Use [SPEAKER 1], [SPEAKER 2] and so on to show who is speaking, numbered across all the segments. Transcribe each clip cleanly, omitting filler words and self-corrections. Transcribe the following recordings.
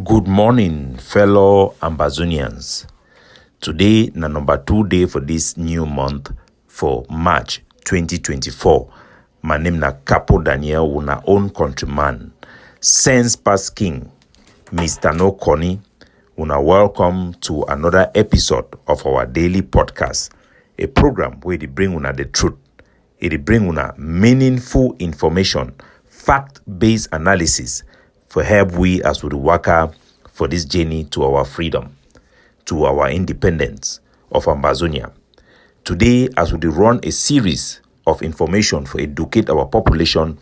[SPEAKER 1] Good morning, fellow Ambazonians. Today, na number 2 day for this new month for March 2024. My name na Capo Daniel, una own countryman. Sense Pass King, Mr. No Connie. Una welcome to another episode of our daily podcast, a program where they bring una the truth. It bring una meaningful information, fact-based analysis for help we as we work for this journey to our freedom, to our independence of Ambazonia. Today, as we run a series of information for educate our population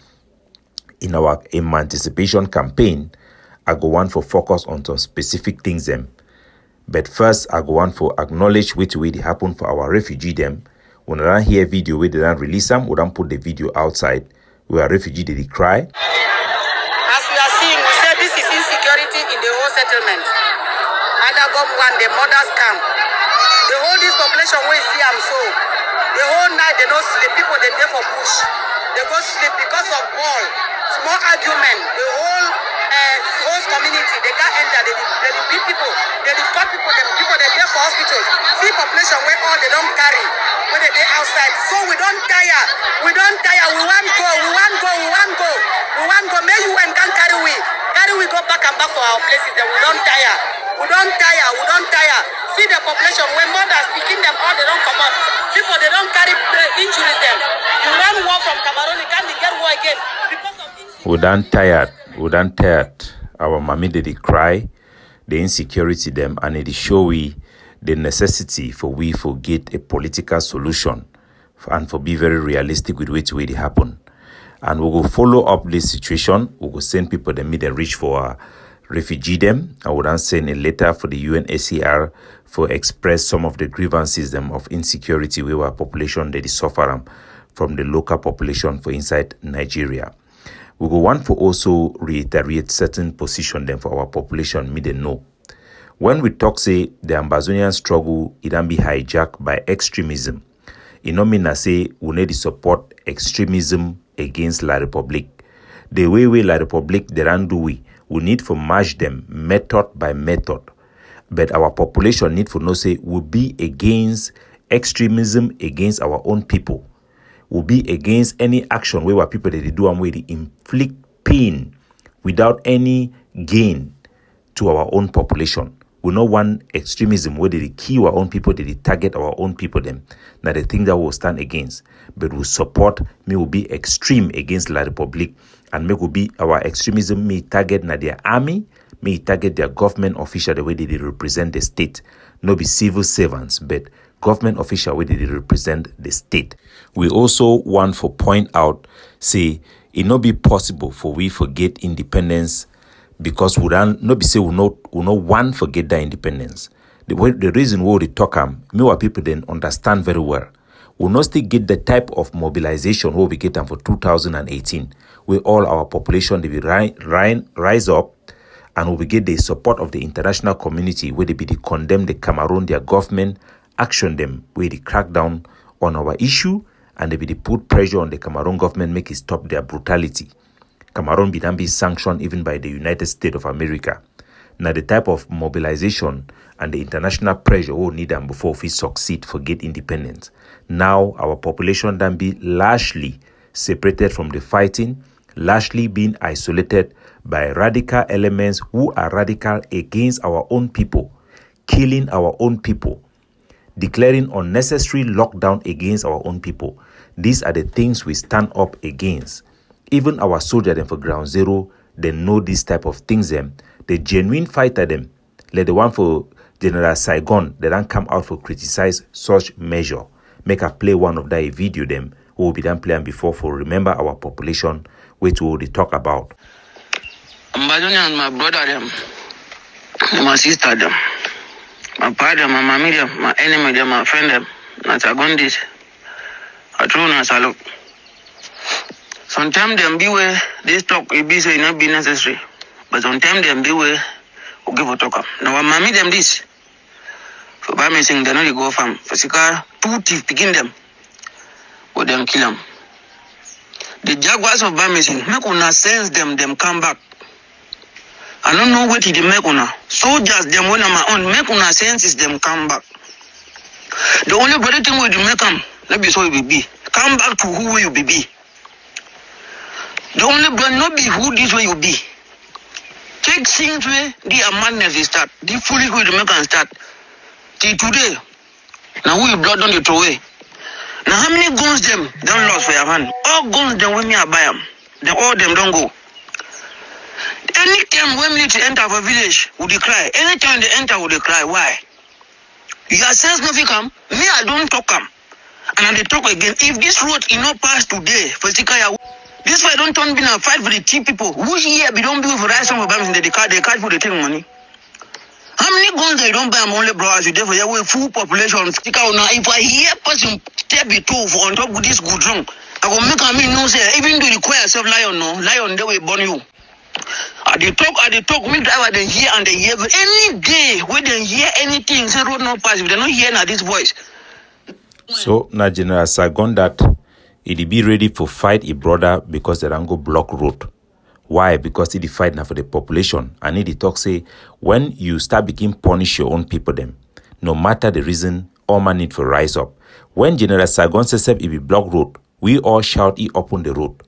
[SPEAKER 1] in our emancipation campaign, I go on for focus on some specific things them. But first, I go on for acknowledge which way they happen for our refugee them. When I don't hear video where they don't release them, we don't put the video outside where a refugee they cry.
[SPEAKER 2] As we are seeing, we say this is insecurity in the whole settlement. Other government, the mothers camp. The whole this population we see am so. The whole night they don't sleep. People they there for bush. They go sleep because of ball. Small argument. The whole host community they can't enter. They beat people. They cut people. The people they there for hospitals. See population where all they don't carry. When they there outside. So we don't tire. We don't tire. We want go. We want go. We want go. We want go. May you and can carry we. Carry we go back and back for our places. Then we don't tire. We don't tire. We don't tire. See the population when mothers picking them all they don't come out. People they don't carry injuries them. You run war from Cameroon, you can't get war again because of insecurity.
[SPEAKER 1] We done tired. We done tired. Our mommy did cry, the insecurity them, and it show we the necessity for we get a political solution and for be very realistic with which way it happen. And we will follow up this situation. We will send people that meet and reach for refugee them. I would then send a letter for the UNHCR for express some of the grievances them of insecurity where our population that is suffering from the local population for inside Nigeria. We go want for also reiterate certain position them for our population me they know. When we talk say the Ambazonian struggle it can be hijacked by extremism. It no mean I say we need to support extremism against La Republique. The way La Republique they don't do we need to match them method by method. But our population need to know say we be against extremism against our own people. We be against any action where people they do and where they inflict pain without any gain to our own population. We no want extremism where they kill our own people, they target our own people them. Now the thing that will stand against. But we support me will be extreme against La Republique and me will be our extremism me target na their army, me target their government official the way they represent the state. No be civil servants, but government official where they represent the state. We also want to point out, say, it not be possible for we forget independence because we don't not be say we not want forget that independence. The reason why we talk me what people then understand very well. We not still get the type of mobilization where we get them for 2018, where all our population they will rise up and we get the support of the international community where they be to condemn the Cameroon, their government, action them where they crack down on our issue and they be to put pressure on the Cameroon government make it stop their brutality. Cameroon be sanctioned even by the United States of America. Now the type of mobilization and the international pressure we need them before we succeed for get independence. Now our population then be largely separated from the fighting, largely being isolated by radical elements who are radical against our own people, killing our own people, declaring unnecessary lockdown against our own people. These are the things we stand up against. Even our soldiers them for ground zero, they know this type of things them. The genuine fighter them, like the one for General Saigon, they don't come out for criticize such measure. Make a play one of that video them who will be done playing before for remember our population, which we will talk about.
[SPEAKER 3] Ambazonia and my brother them, my sister them, my father, my mommy them, my enemy them, my friend them, Natagondis. I true na salute. Sometimes them be where this talk it be so it not be necessary. But sometimes them be where we give a talk. Now when mommy them this. For by me saying they know they go from physical 2 teeth picking them. Or them kill them. The jaguars of Bamising, make una sense them come back. And I don't know what they make una. Soldiers, them when I'm on, make una senses them come back. The only better thing we do make them, let me so you be. Come back to who you be. The only brand not be who this way you be. Take things where the madness is start. The foolish way to make them start. Till today. Now who you blood on the throw away. Now how many guns them don't lost for your hand? All guns them when me I buy them. All them don't go. Anytime when me to enter a village, would they cry? Anytime they enter, would they cry? Why? Your sense nothing come. Me, I don't talk come. And I they talk again. If this road is not passed today, for Sikaya, this way don't turn been a fight for the tea people. Who here be don't be for rice some of them in the car, they catch for the thing money. How many guns they don't buy them only brothers you there for your full population? Now, if I hear person step it too for on top of this good wrong, I will make a me know say even though you require yourself lion they will burn you. I they talk, me driver they hear and they hear any day when they hear anything, say road not pass, if they not hear now this voice.
[SPEAKER 1] So now General Sagon that it be ready for fight a brother because they don't go block road. Why? Because it fight now for the population. And it talk say when you start begin punish your own people them, no matter the reason, all man need for rise up. When General Sagon says it be block road, we all shout it up on the road.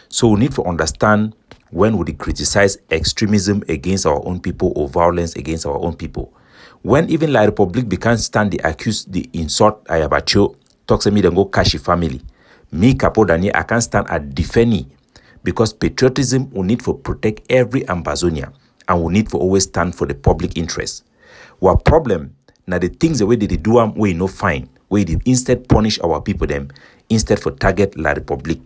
[SPEAKER 1] So we need to understand when we criticize extremism against our own people or violence against our own people. When even La Republic becomes stand the accuse, the insult Ayabacho, talks to me then go cash family. Me, Capo Daniel, I can't stand at defending because patriotism will need for protect every Ambazonia and we need for always stand for the public interest. What problem, now the things the way they do them, we no fine, we instead punish our people them, instead for target La Republic.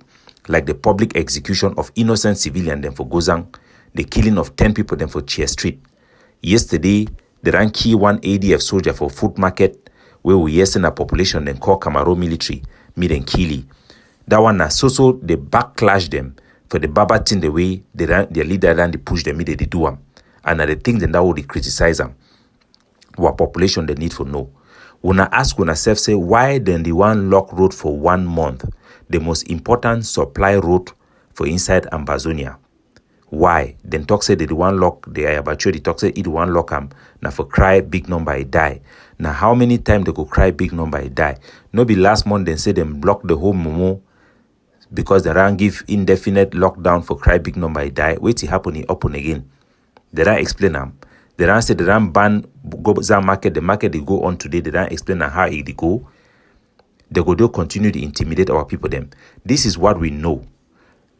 [SPEAKER 1] Like the public execution of innocent civilian them for Gozang, the killing of 10 people them for Cheer Street. Yesterday, they ran key one ADF soldier for food market where we send a population then call Cameroon military, mid and killy. That one so they backlash them for the Baba thing the way their leader ran they push them, they do them. And the things then that would they criticize them. What population they need for know. When I ask self say why then the one lock road for 1 month? The most important supply route for inside Ambazonia. Why? Then talk say the one lock the Ayabacho, the talk say it one lock now for cry big number I die. Now how many times they go cry big number I die? No be last month then say them block the whole Momo because they ran give indefinite lockdown for cry big number I die. Wait till happen it open again. They don't explain them. They don't say they don't ban go market, the market they go on today, they don't explain how it go. They go do continue to intimidate our people them. This is what we know.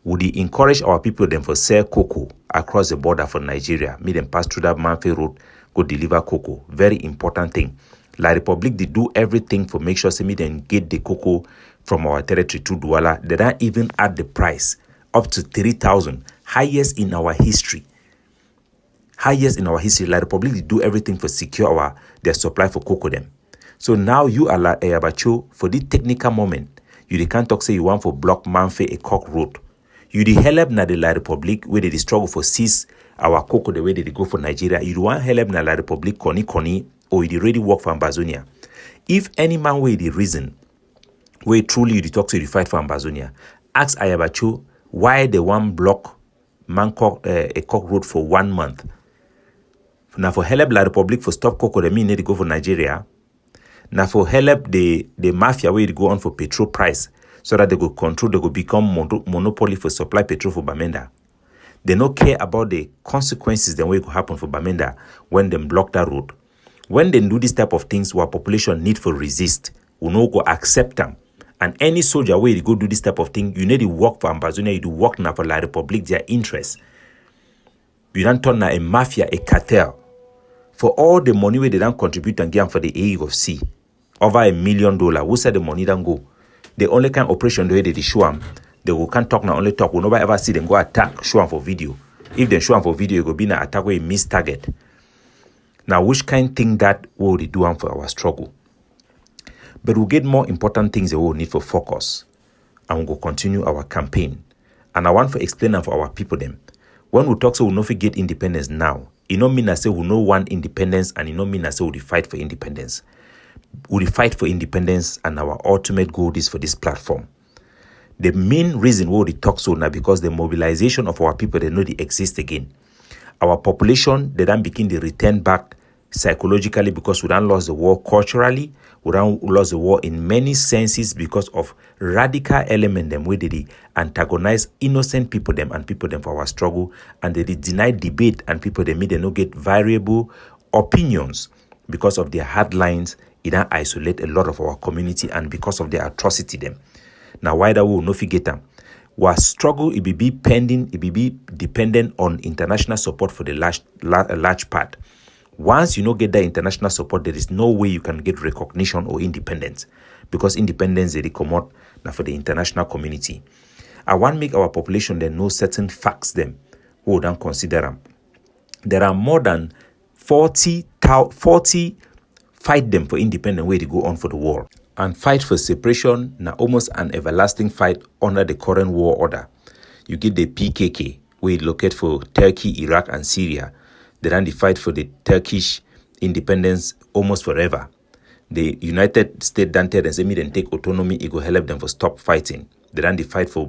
[SPEAKER 1] Would they encourage our people them for sell cocoa across the border for Nigeria? Make them pass through that Manfe road, go deliver cocoa. Very important thing. La Republic, they do everything for make sure say me then get the cocoa from our territory to Douala. They don't even add the price up to 3,000, highest in our history. Highest in our history. La Republic, they do everything for secure their supply for cocoa them. So now you are like Ayabacho for the technical moment. You can't talk say you want for block Manfe a cock road. You the help na the La Republic where they struggle for seize our cocoa the way they go for Nigeria. You want help na La Republic koni or you already work for Ambazonia. If any man way the reason where truly you talk to you fight for Ambazonia, ask Ayabacho why they want block a cock road for 1 month. Now for help La Republic for stop cocoa they mean they go for Nigeria. Now for help the mafia where they go on for petrol price so that they go control, they go become monopoly for supply petrol for Bamenda. They don't care about the consequences that will happen for Bamenda when they block that road. When they do this type of things, our population need for resist. We no go accept them. And any soldier where they go do this type of thing, you need to work for Ambazonia, you do work now for La Republic, their interests. You don't turn now a mafia, a cartel. For all the money where they don't contribute and give for the AE of C. Over $1 million. Who said the money don't go? The only kind of operation the way they show them, they will can't talk now, only talk. We never ever see them go attack, show them for video. If they show them for video, it will be an attack where miss target. Now, which kind of thing that will they do for our struggle? But we'll get more important things that we'll need for focus. And we'll continue our campaign. And I want to explain them for our people them. When we talk so we'll not get independence now, it don't mean I say we no want independence and it don't mean I say we fight for independence. We fight for independence and our ultimate goal is for this platform. The main reason why we talk so now because the mobilization of our people, they know they exist again. our population, they don't begin to return back psychologically because we don't lost the war culturally, we don't lost the war in many senses because of radical element them where they antagonize innocent people them and people them for our struggle, and they deny debate and people they no get variable opinions because of their hard lines. It don't isolate a lot of our community and because of their atrocity them. Now why that we will not forget them? Our struggle it be pending, it be dependent on international support for the large part. Once you don't get that international support, there is no way you can get recognition or independence, because independence they come out now for the international community. I want to make our population then know certain facts them who don't consider them. There are more than 40 fight them for independence way to go on for the war. And fight for separation now almost an everlasting fight under the current war order. You get the PKK, where it locate for Turkey, Iraq, and Syria. They ran the fight for the Turkish independence almost forever. The United States done tell them say me then take autonomy, it go help them for stop fighting. They ran the fight for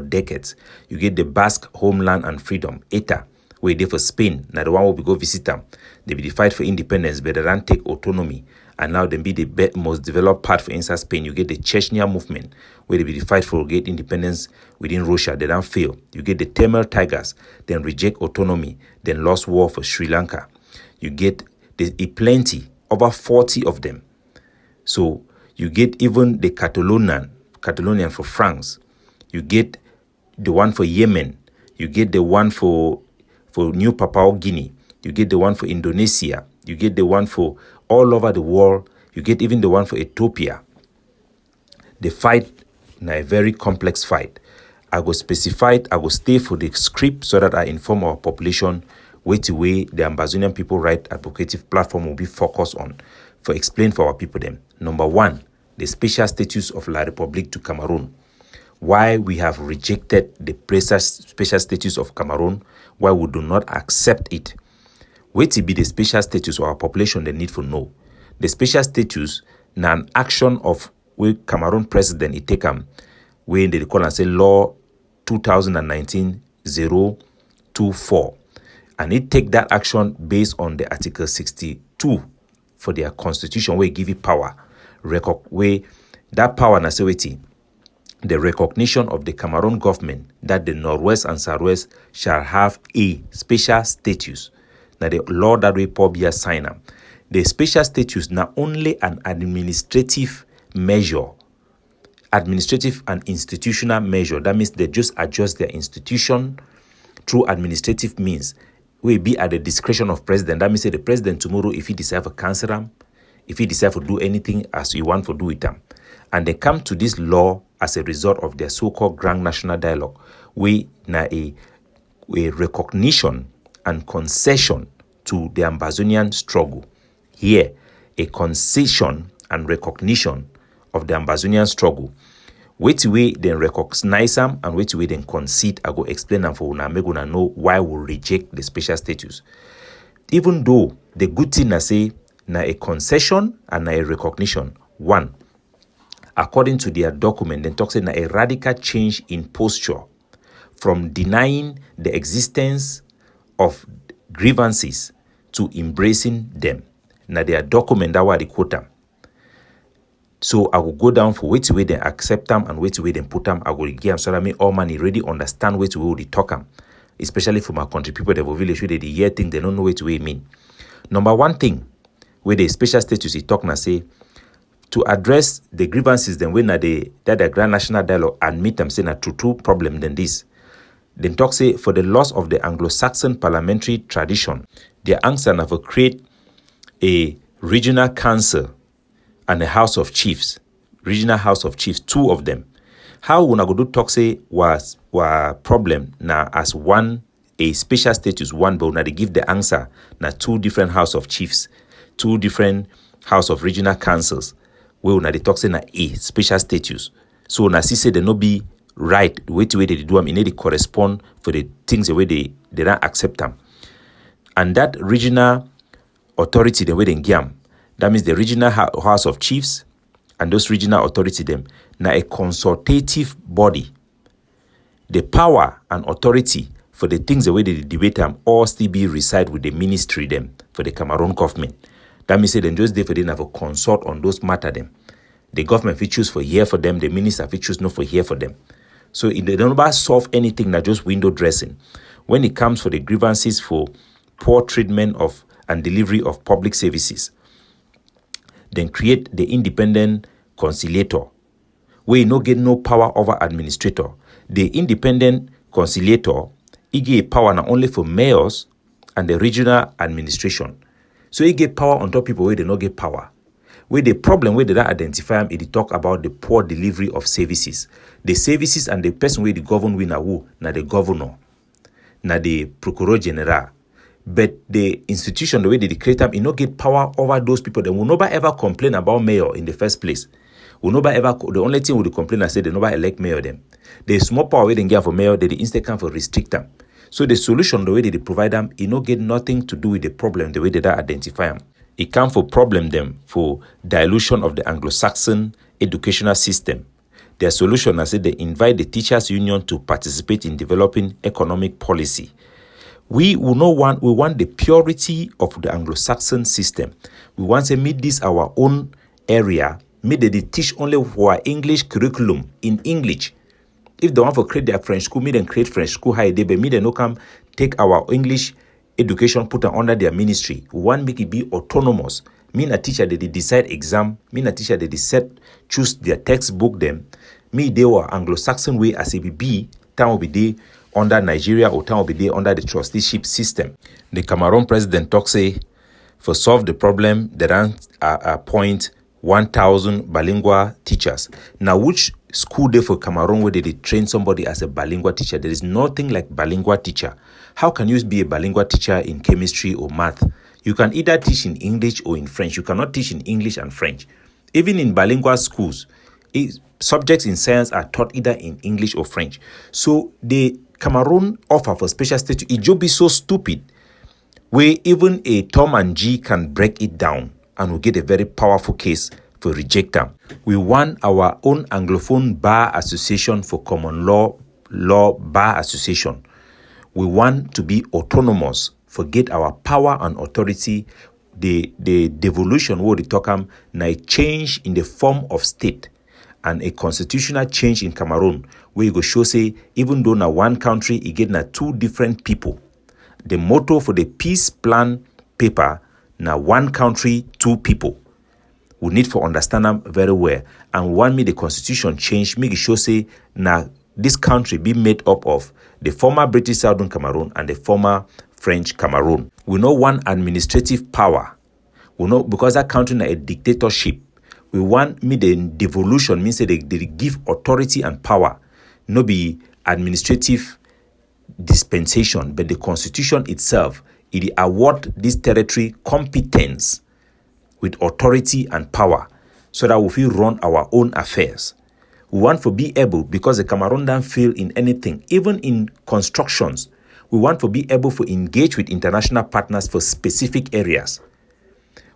[SPEAKER 1] decades. You get the Basque homeland and freedom, ETA, where they for Spain. Now the one will be go visit them. They be the fight for independence, but they ran take autonomy. And now they be the most developed part for inside Spain. You get the Chechnya movement, where they be the fight for get independence within Russia. They don't fail. You get the Tamil Tigers, then reject autonomy, then lost war for Sri Lanka. You get the plenty, over 40 of them. So you get even the Catalonian for France. You get the one for Yemen. You get the one for New Papua Guinea. You get the one for Indonesia. You get the one for all over the world. You get even the one for Ethiopia. The fight is a very complex fight. I go specify it, I go stay for the script so that I inform our population which way the Ambazonian people right advocative platform will be focused on for explain for our people them. Number one, the special status of La République du Cameroon. Why we have rejected the special status of Cameroon, why we do not accept it. Wait to be the special status of our population they need to know. The special status na an action of where Cameroon president it take when they call and say law 2019-024. And it take that action based on the Article 62 for their constitution where give it power. Where that power na say the recognition of the Cameroon government that the Northwest and Southwest shall have a special status. Now the law that we probably sign up. The special status not only an administrative measure, administrative and institutional measure. That means they just adjust their institution through administrative means. Will be at the discretion of president. That means the president tomorrow, if he decide to cancel them, if he decide to do anything as he want to do it them, and they come to this law as a result of their so-called Grand National Dialogue, we na a recognition and concession to the Ambazonian struggle. Here, a concession and recognition of the Ambazonian struggle. Which way then recognize them and which way then concede, I go explain them for una make una know why we reject the special status. Even though the good thing I say na a concession and na a recognition. One, according to their document, then talks na a radical change in posture from denying the existence of grievances to embracing them. Now their document that what they quote them. So I will go down for which way they accept them and which way they put them. I will give them so that me all man already understand which way they talk them. Especially for my country people, they will village where they hear things, they don't know which way it mean. Number one thing, where the special status he talk now say, to address the grievances then when the Grand National Dialogue admit them saying a true problem than this. Then talk say for the loss of the Anglo-Saxon parliamentary tradition, their answer now for create a regional council and a house of chiefs, regional house of chiefs, two of them. How una go do talk say was problem now as one a special status one, but una they give the answer now two different house of chiefs, two different house of regional councils. Where una they talk say na a special status. So una see say they no be right the way they do them, they correspond for the things the way they don't accept them. And that regional authority the way they give them, that means the regional house of chiefs and those regional authority them now a consultative body. The power and authority for the things the way they debate them, all still be reside with the ministry them for the Cameroon government. That means them just there for them have a consult on those matter them. The government will choose for here for them, the minister will choose not for here for them. So they don't solve anything that just window dressing. When it comes for the grievances for poor treatment of and delivery of public services, then create the independent conciliator, where you no get no power over administrator. The independent conciliator, he give power not only for mayors and the regional administration. So he get power on top people where they not get power. Where the problem where they don't identify them, it talk about the poor delivery of services. The services and the person where the government win who, na the governor, na the procureur general. But the institution, the way they create them, it not get power over those people. They will never ever complain about mayor in the first place. Will never ever. The only thing would complain and say they never elect mayor them. The small power where they get for mayor, they instead come for restrict them. So the solution, the way they provide them, it not get nothing to do with the problem, the way they identify them. It come for problem them for dilution of the Anglo-Saxon educational system. Their solution, I said, they invite the teachers union to participate in developing economic policy. We want the purity of the Anglo-Saxon system. We want to meet this our own area. May they teach only for English curriculum in English. If they want to create their French school, may them create French school high day, but may they no come take our English education, put it under their ministry. We want make it be autonomous. Me a teacher they decide exam. Me a teacher they decide choose their textbook them. Me they were Anglo-Saxon way as it be. Time will be there under Nigeria or time will be there under the trusteeship system. The Cameroon president talks say for solve the problem they appoint 1,000 bilingual teachers. Now which school day for Cameroon where they train somebody as a bilingual teacher? There is nothing like bilingual teacher. How can you be a bilingual teacher in chemistry or math? You can either teach in English or in French. You cannot teach in English and French. Even in bilingual schools, subjects in science are taught either in English or French. So the Cameroon offer for special status, it just be so stupid where even a Tom and G can break it down and we get a very powerful case for reject them. We want our own Anglophone Bar Association for Common Law Bar Association. We want to be autonomous, forget our power and authority. The devolution what they talk na a change in the form of state and a constitutional change in Cameroon where you go show say even though na one country it get na two different people. The motto for the peace plan paper na one country, two people. We need to understand them very well. And we want me the constitution change, make it show say na this country be made up of the former British Southern Cameroon and the former French Cameroon. We know one administrative power. We know because that country na a dictatorship. We want me the devolution means that they give authority and power, no be administrative dispensation, but the constitution itself, it award this territory competence with authority and power so that we feel run our own affairs. We want to be able, because the Cameroon don't fail in anything, even in constructions, we want to be able to engage with international partners for specific areas.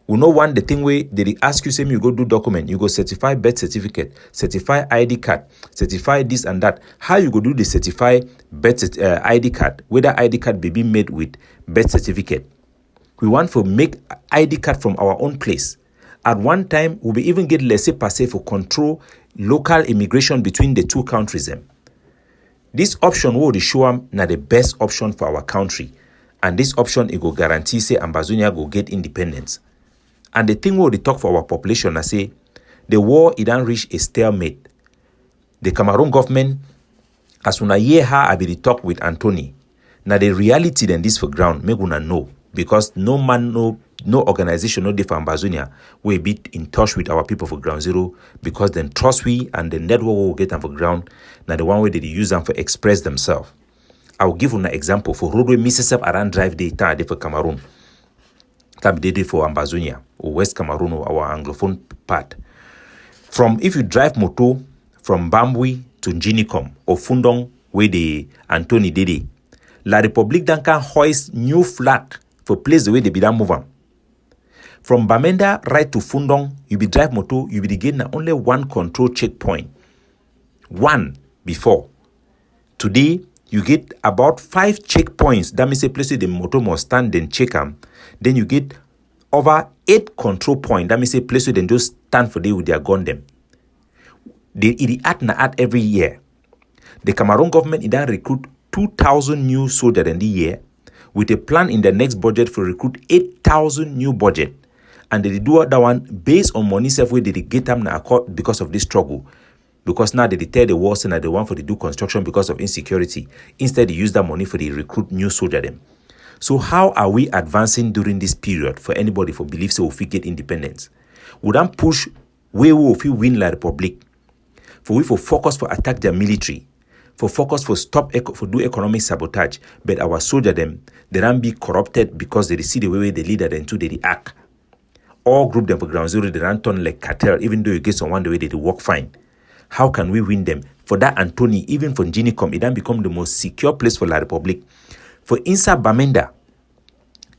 [SPEAKER 1] We know one the thing where they ask you, say you go do document, you go certify birth certificate, certify ID card, certify this and that. How you go do the certify birth ID card, whether ID card be made with birth certificate. We want to make ID card from our own place. At one time, we'll be even get laissez-passer for control local immigration between the two countries. This option will show them na the best option for our country. And this option, it will guarantee, say, Ambazonia go get independence. And the thing where they talk for our population, I say, the war, it don't reach a stalemate. The Cameroon government, as soon as year I be talk with Anthony. Now the reality then this for ground, make una know. Because no man, no organization, no different Ambazonia will be in touch with our people for ground zero, because then trust we and the network will get them for ground. Now the one way they use them for express themselves. I will give you an example for roadway Mississippi around drive data for Cameroon. That be for Ambazonia or West Cameroon or our Anglophone part. From if you drive moto from Bambui to Njinicom or Fundong where the Anthony Dede, La République can hoist new flag for place the way they be done move on. From Bamenda right to Fundong, you be drive moto, you be getting only one control checkpoint. One before. Today, You get about 5 checkpoints. That means a place where the motor must stand, then check them. Then you get over 8 control points. That means a place where they just stand for them with their gun them. They at every year. The Cameroon government then recruit 2,000 new soldiers in the year, with a plan in the next budget for recruit 8,000 new budget. And they do that one based on money self where they get them now because of this struggle. Because now they tell the war and they want for the do construction because of insecurity. Instead, they use that money for the recruit new soldier them. So how are we advancing during this period for anybody for belief so we get independence? We don't push where we win la republic. For we for focus for attack their military. For focus for stop for do economic sabotage. But our soldier them, they don't be corrupted because they see the way they leader them to they react. All group them for ground zero, they don't turn like cartel, even though you get someone the way they work fine. How can we win them? For that, Anthony, even for Ginicom, it then become the most secure place for La Republic. For Insa Bamenda,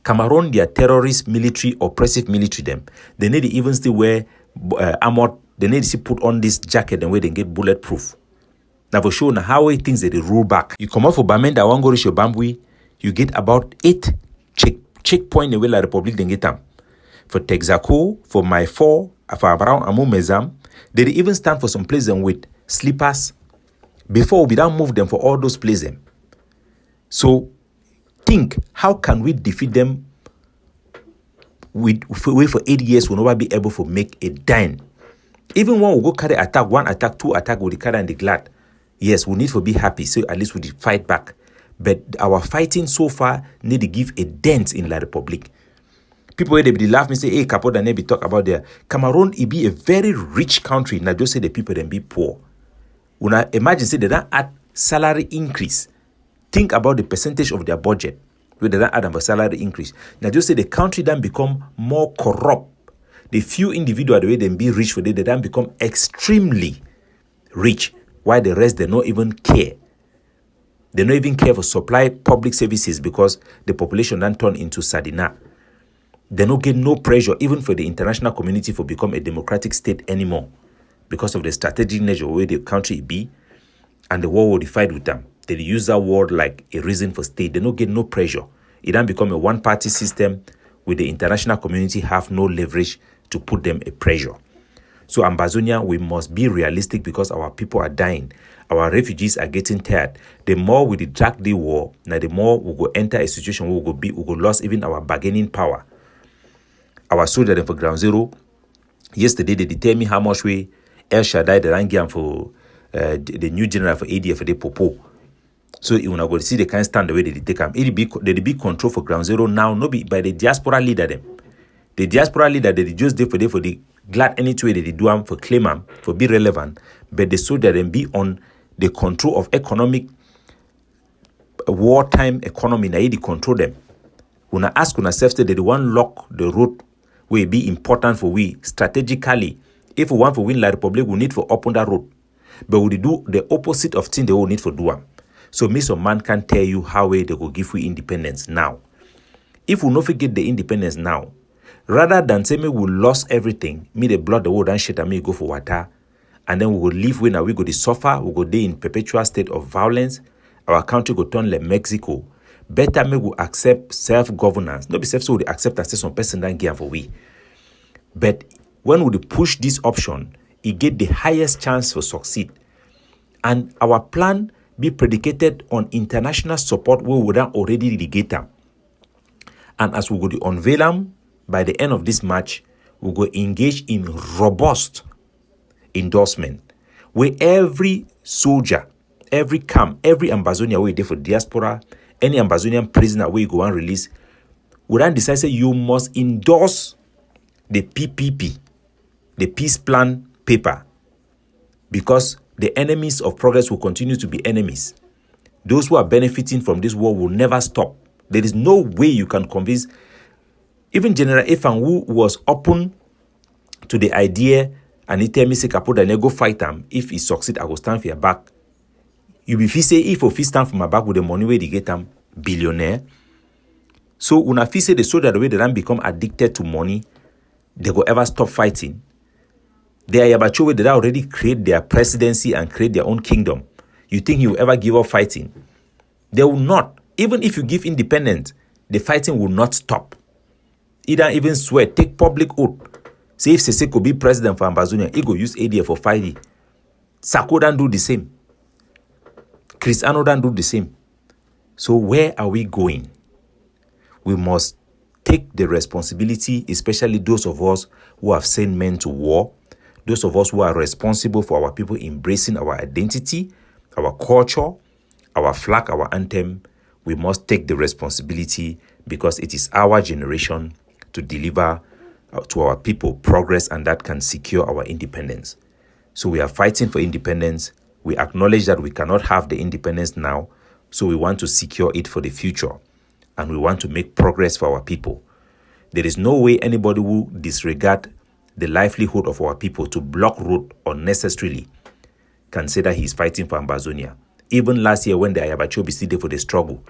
[SPEAKER 1] Cameroon, their terrorist military, oppressive military, them. They need to even still wear armor. They need to put on this jacket and where they get bulletproof. Now for sure, now how things that they roll back. You come out for Bamenda, one go reach your Bambui, you get about 8 checkpoint the way La Republic then get them. For Texaco, for My 4, for Abraham Amu Mezam, they even stand for some places with sleepers before we don't move them for all those places. So think, how can we defeat them for 8 years? We'll never be able to make a dime. Even when we go carry attack, 1 attack, 2 attack, we carry and the glad. Yes, we need to be happy, so at least we fight back. But our fighting so far need to give a dent in La Republic. People where they laugh me say, hey, Capo Daniel be talk about there. Cameroon, it be a very rich country. Now just say the people then be poor. When I imagine say they don't add salary increase. Think about the percentage of their budget where they don't add a salary increase. Now just say the country then become more corrupt. The few individuals the way they be rich for they then become extremely rich. While the rest they don't even care. They don't even care for supply public services because the population then turn into sardina. They don't get no pressure even for the international community for become a democratic state anymore because of the strategic nature where the country be and the war will fight with them. They use that word like a reason for state. They don't get no pressure. It then become a one-party system with the international community have no leverage to put them a pressure. So Ambazonia, we must be realistic because our people are dying. Our refugees are getting tired. The more we drag the war, now the more we go enter a situation where we go lose even our bargaining power. Our soldiers for ground zero, yesterday they tell me how much we El Shaddai the Rangian for the new general for ADF for the Popo. So you wanna go to see the kind stand the way they take them. They be control for ground zero now, no be by the diaspora leader them. The diaspora leader they just did for the glad any way they do them for claim them for be relevant, but the soldier then be on the control of economic wartime economy. Now they control them. When I ask on self, they want lock the road will be important for we strategically. If we want to win La Republic, we need to open that road. But we do the opposite of thing they will need to do. So me some man can tell you how they go give we independence now. If we not forget the independence now, rather than say me we lost everything, me the blood the world and shit and me go for water, and then we will live when we go to suffer, we go there in perpetual state of violence, our country go turn like Mexico. Better me will accept self-governance. Not be self so we accept and say some person that give for we. But when we push this option, it get the highest chance for succeed. And our plan be predicated on international support where we don't already delegate them. And as we go to unveil them, by the end of this match, we go engage in robust endorsement where every soldier, every camp, every Ambazonia way there for diaspora, any Ambazonian prisoner where you go and release, we then decide say you must endorse the PPP, the peace plan paper, because the enemies of progress will continue to be enemies. Those who are benefiting from this war will never stop. There is no way you can convince even General Efan, who was open to the idea, and he tell me say Capo Daniel go fight him. If he succeed, I will stand for your back. You be say if you stand for my back with the money where they get them billionaire. So when I say the soldier the way they don't become addicted to money, they go ever stop fighting. They are Yabacho they already create their presidency and create their own kingdom. You think he will ever give up fighting? They will not. Even if you give independence, the fighting will not stop. He don't even swear, take public oath. Say if Sese could be president for Ambazonia, he go use ADF for 5 years. Sako don't do the same. Cristiano don't do the same. So where are we going? We must take the responsibility, especially those of us who have sent men to war, those of us who are responsible for our people embracing our identity, our culture, our flag, our anthem. We must take the responsibility because it is our generation to deliver to our people progress, and that can secure our independence. So we are fighting for independence. We acknowledge that we cannot have the independence now, so we want to secure it for the future, and we want to make progress for our people. There is no way anybody will disregard the livelihood of our people to block road unnecessarily can say that he's fighting for Ambazonia. Even last year when the Ayabachobi still there for the struggle,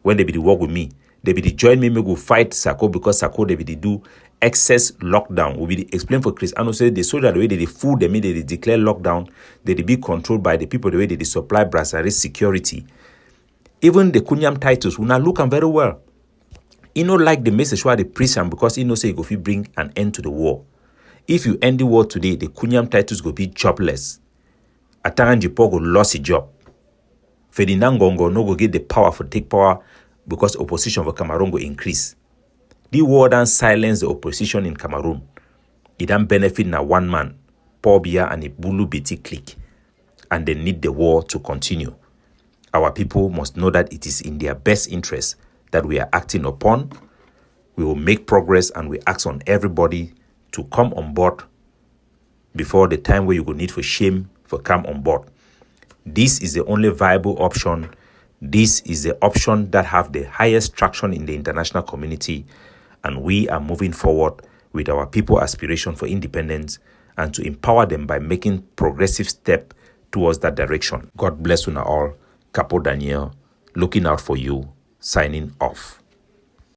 [SPEAKER 1] when they be the work with me, they be the join me go fight Sako because Sako they be the do excess lockdown. We be the explain for Chris. And also the soldier the way they food them, they declare lockdown, they be controlled by the people the way they supply brasserie security. Even the Kunyam titles will not look them very well. He not like the message why they preach them because he know say go bring an end to the war. If you end the war today, the Kunyam titles go be jobless. Atangan Jipo go lost his job. Ferdinand Gongo no go get the power for take power because opposition for Cameroon go increase. The war done silence the opposition in Cameroon. It don't benefit na one man, Paul Biya and a Bulu Biti clique. And they need the war to continue. Our people must know that it is in their best interest that we are acting upon. We will make progress, and we ask on everybody to come on board before the time where you will need for shame for come on board. This is the only viable option. This is the option that have the highest traction in the international community, and we are moving forward with our people aspiration for independence and to empower them by making progressive step towards that direction. God bless you all. Capo Daniel, looking out for you, signing off.